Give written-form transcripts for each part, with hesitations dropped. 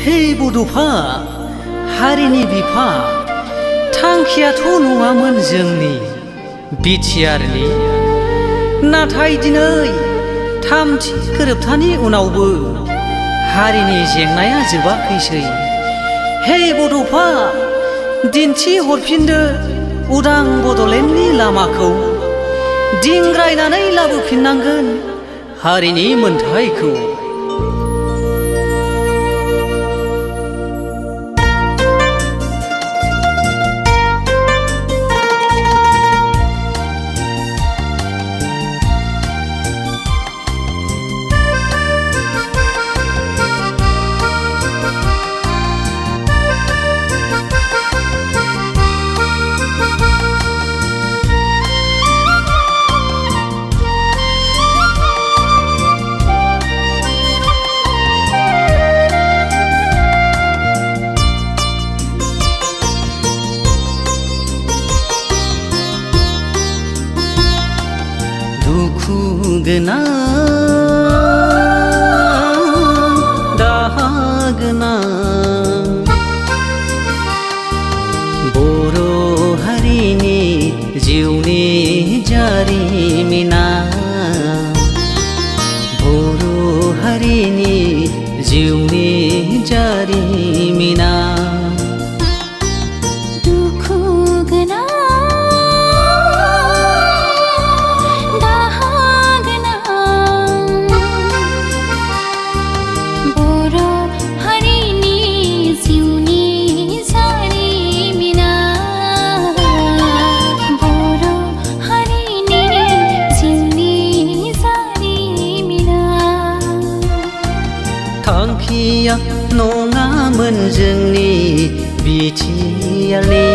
हे बड'फा हारिनि बिफा थांखियाथ' नङामोन जोंनि बिटिआरनि नाथाय दिनै थामथि गोरोबथानि उनावबो हारिनि जेंनाया जोबाखैसै। हे बड'फा दिन्थि हरफिनदो उदां बड'लेण्डनि लामाखौ दिंग्रायनानै लाबोफिननांगोन हारिनि मोनथायखौ। दुखु गोनां दाहा गोनां बर' हारिनि जिउनि जारिमिना बर' हारिनि जिउनि जारिमिना थांखिया नङामोन जोंनि बिटिआरनि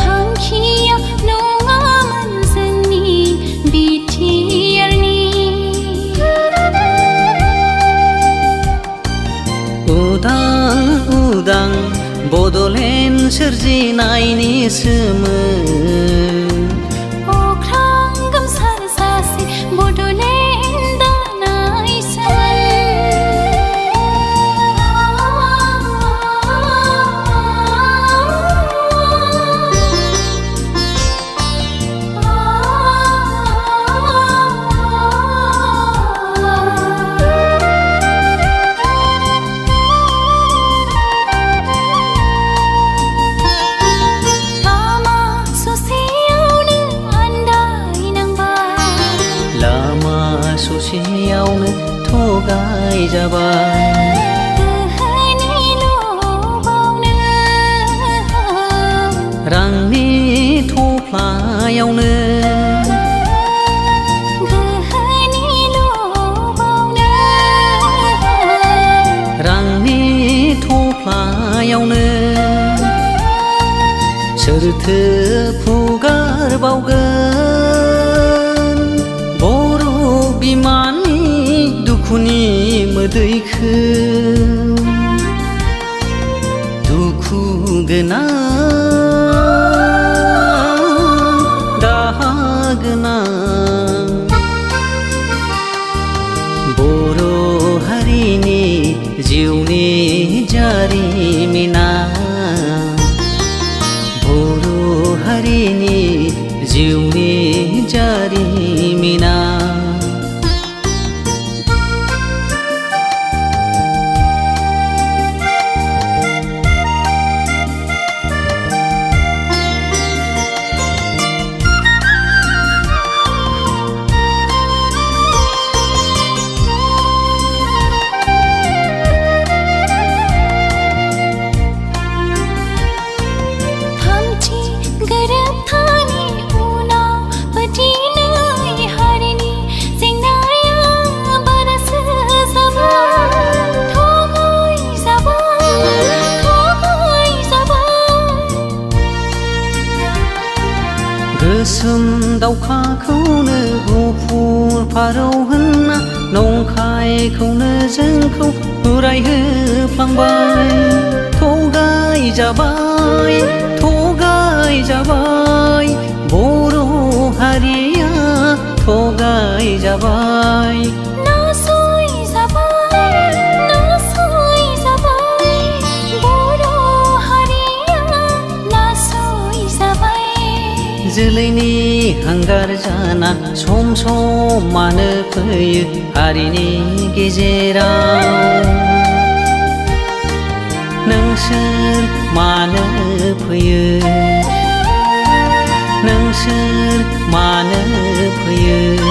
थांखिया नङामोन जोंनि बिटिआरनि उदां उदां बड'लेण्ड सोरजिनायनि सोमोन अख्रां गोमसार सासे बड'लेण्ड ससेयावनो थगाय जाबाय गोहोनि लबावनो रांनि थफ्लायावनो गोहोनि लबावनो रांनि थफ्लायावनो सोरथो फुगारबावगोन बर' बिमानि दुखुनि मोदैखौ दुखु गोनां दाहा गोनां बर' हारिनि जिउनि जारिमिना बर' हारिनि जिउनि जारिमिना गोसोम दाउखाखौनो गुफुर फारौ होनना नंखायखौनो जोंखौ उरायहोफ्लांबाय थगाय जाबाय बर' हारिया थगाय जाबाय नासय जाबाय जोलैनि हांगार जाना सम सम मानो फैयो हारिनि गेजेराव नोंसोर मानो फैयो नोंसोर मानो फैयो